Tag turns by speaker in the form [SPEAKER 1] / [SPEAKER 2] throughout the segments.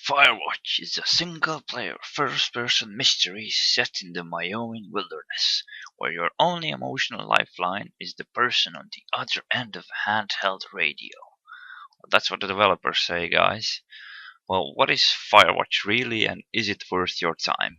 [SPEAKER 1] Firewatch is a single-player, first-person mystery set in the Wyoming wilderness, where your only emotional lifeline is the person on the other end of a handheld radio. Well, that's what the developers say, guys. Well, what is Firewatch really, and is it worth your time?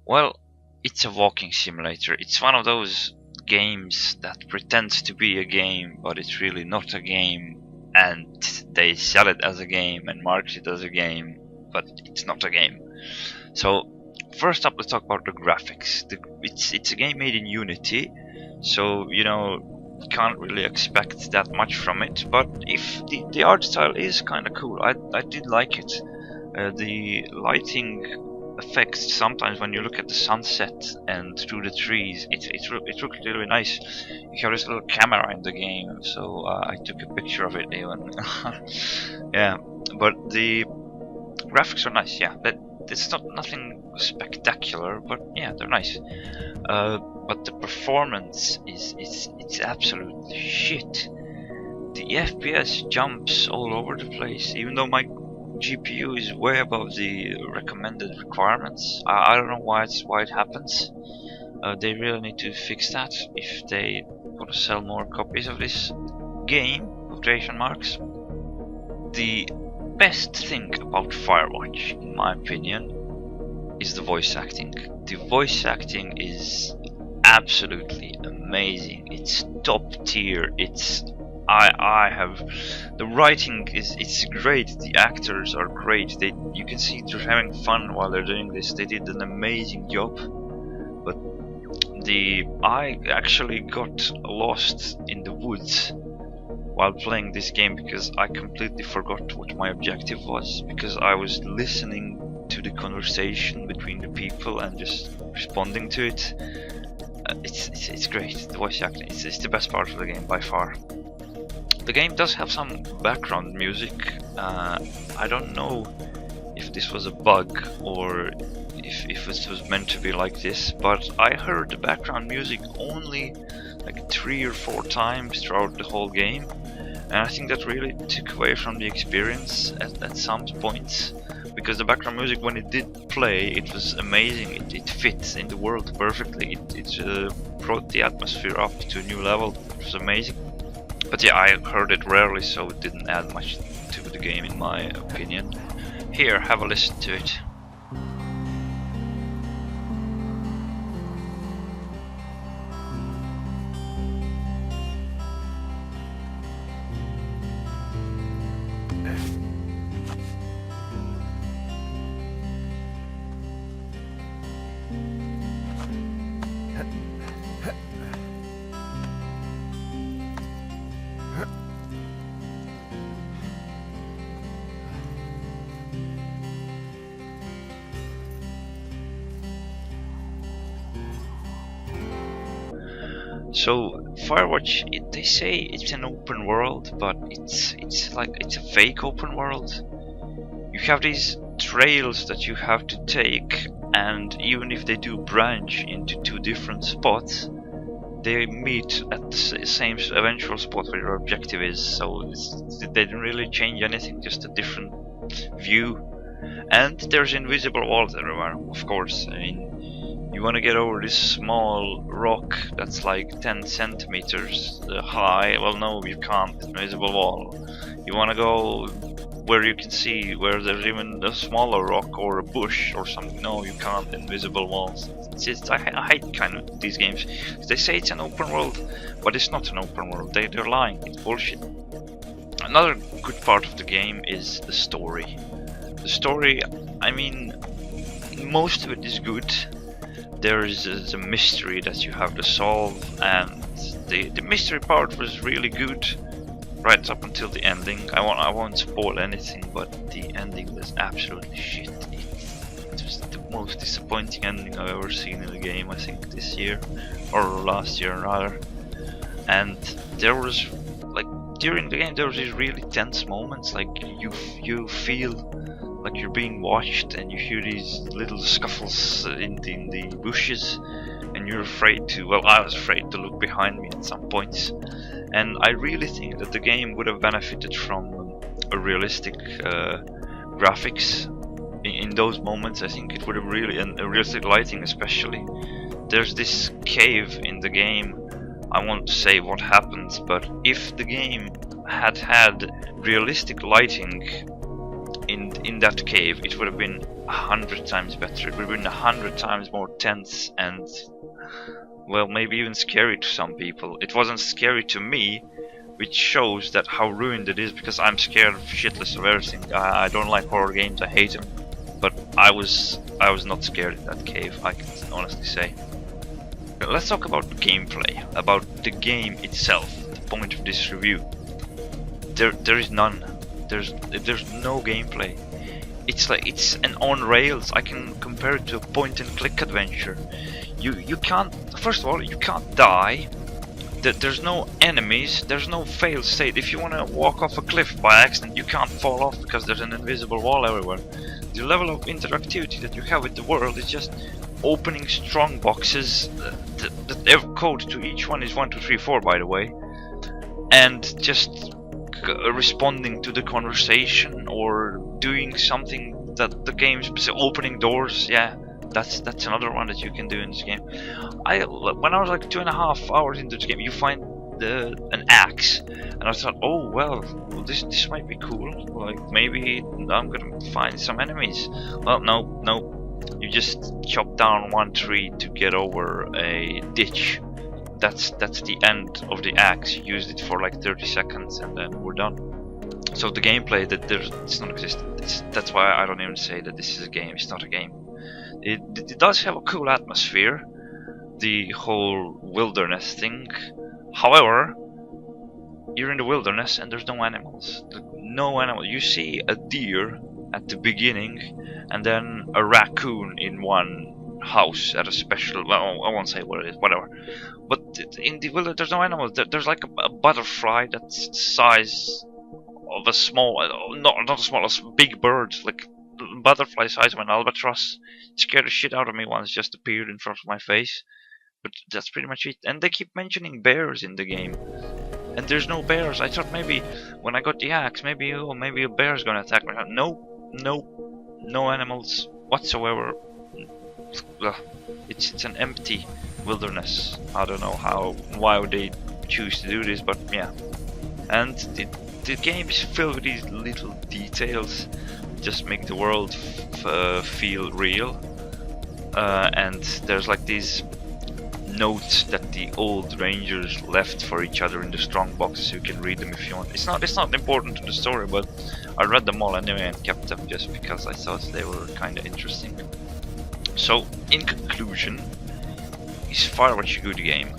[SPEAKER 1] Well, it's a walking simulator. It's one of those games that pretends to be a game, but it's really not a game, and they sell it as a game and market it as a game, but it's not a game. So first up, let's talk about the graphics. It's a game made in Unity, so you can't really expect that much from it, but if the art style is kind of cool. I did like it. The lighting effects, sometimes when you look at the sunset and through the trees, it looked really nice. You have this little camera in the game, so I took a picture of it even. Yeah, but the graphics are nice. Yeah, it's not nothing spectacular, but yeah, they're nice. But the performance it's absolutely shit. The FPS jumps all over the place, even though my GPU is way above the recommended requirements. I don't know why it happens. They really need to fix that if they want to sell more copies of this game, quotation marks. The best thing about Firewatch, in my opinion, is the voice acting. The voice acting is absolutely amazing. It's top tier. I have the writing it's great. The actors are great. You can see they're having fun while they're doing this. They did an amazing job. But I actually got lost in the woods while playing this game because I completely forgot what my objective was, because I was listening to the conversation between the people and just responding to it. It's great. The voice acting it's the best part of the game by far. The game does have some background music. I don't know if this was a bug or if it was meant to be like this, but I heard the background music only like 3 or 4 times throughout the whole game, and I think that really took away from the experience at some points, because the background music, when it did play, it was amazing. It fits in the world perfectly. It brought the atmosphere up to a new level. It was amazing. But yeah, I heard it rarely, so it didn't add much to the game in my opinion. Here, have a listen to it. So Firewatch, they say it's an open world, but it's a fake open world. You have these trails that you have to take, and even if they do branch into 2 different spots, they meet at the same eventual spot where your objective is. So they didn't really change anything, just a different view. And there's invisible walls everywhere, of course. I mean, you want to get over this small rock that's like 10 centimeters high. Well, no, you can't. Invisible wall. You want to go where you can see where there's even a smaller rock or a bush or something. No, you can't. Invisible walls. I hate kind of these games. They say it's an open world, but it's not an open world. They're lying. It's bullshit. Another good part of the game is the story. The story, I mean, most of it is good. There is a mystery that you have to solve, and the mystery part was really good right up until the ending. I won't spoil anything, but the ending was absolutely shit. It was the most disappointing ending I've ever seen in a game, I think this year, or last year rather. And there was, like, during the game there was these really tense moments, like you feel like you're being watched, and you hear these little scuffles in the bushes, and you're afraid to, well, I was afraid to look behind me at some points. And I really think that the game would have benefited from a realistic graphics in those moments. I think it would have really, and realistic lighting especially. There's this cave in the game. I won't say what happens, but if the game had realistic lighting in that cave, it would have been 100 times better. It would have been 100 times more tense and, well, maybe even scary to some people. It wasn't scary to me, which shows that how ruined it is, because I'm scared shitless of everything. I don't like horror games, I hate them. But I was not scared in that cave, I can honestly say. Let's talk about gameplay, about the game itself, the point of this review. There is none. There's no gameplay. It's an on rails. I can compare it to a point and click adventure. You can't, first of all, you can't die. There's no enemies, there's no fail state. If you want to walk off a cliff by accident, you can't fall off because there's an invisible wall everywhere. The level of interactivity that you have with the world is just opening strong boxes. The code to each one is 1, 2, 3, 4, by the way, and just responding to the conversation or doing something that the game's opening doors. Yeah, that's another one that you can do in this game. When I was like 2.5 hours into the game, you find an axe, and I thought, oh well, this might be cool. Like maybe I'm gonna find some enemies. Well, no, you just chop down one tree to get over a ditch. That's the end of the axe. You used it for like 30 seconds, and then we're done. So the gameplay it's non-existent. That's why I don't even say that this is a game. It's not a game. It does have a cool atmosphere, the whole wilderness thing. However, you're in the wilderness and there's no animals. No animal. You see a deer at the beginning, and then a raccoon in one house at a special. Well, I won't say what it is. Whatever. But in the wilderness, there's no animals. There's like a butterfly that's the size of a small, not a small, a big bird, like butterfly size of an albatross. It scared the shit out of me once, just appeared in front of my face. But that's pretty much it. And they keep mentioning bears in the game, and there's no bears. I thought maybe when I got the axe, maybe a bear's gonna attack me. No animals whatsoever. It's an empty wilderness. I don't know why would they choose to do this, but yeah. And the game is filled with these little details, just make the world feel real. And there's like these notes that the old rangers left for each other in the strong boxes. You can read them if you want. It's not important to the story, but I read them all anyway and kept them just because I thought they were kind of interesting. So in conclusion, is Firewatch a good game?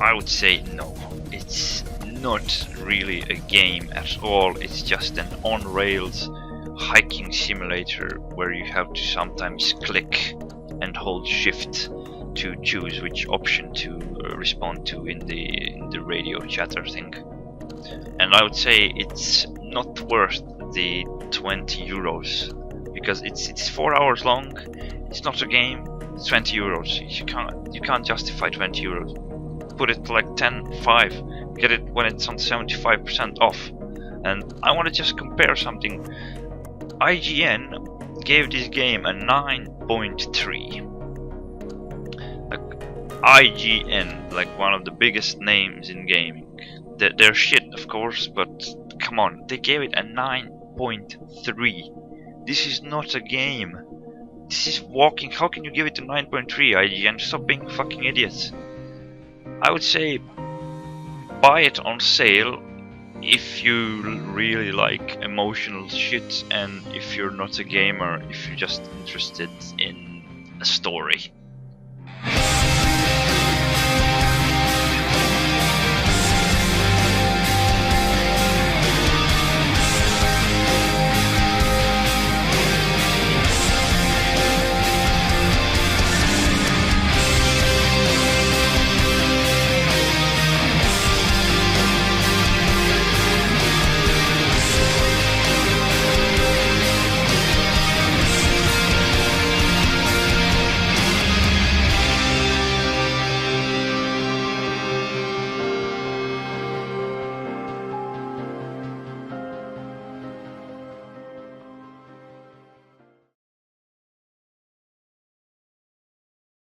[SPEAKER 1] I would say no. It's not really a game at all. It's just an on-rails hiking simulator where you have to sometimes click and hold shift to choose which option to respond to in the radio chatter thing. And I would say it's not worth the 20 euros, because it's 4 hours long. It's not a game. It's 20 euros. You can't justify 20 euros. Put it like 10, 5. Get it when it's on 75% off. And I want to just compare something. IGN gave this game a 9.3. IGN, like one of the biggest names in gaming. They're shit, of course, but come on, they gave it a 9.3. This is not a game. This is walking. How can you give it a 9.3, IGN? Stop being fucking idiots. I would say buy it on sale if you really like emotional shit, and if you're not a gamer, if you're just interested in a story.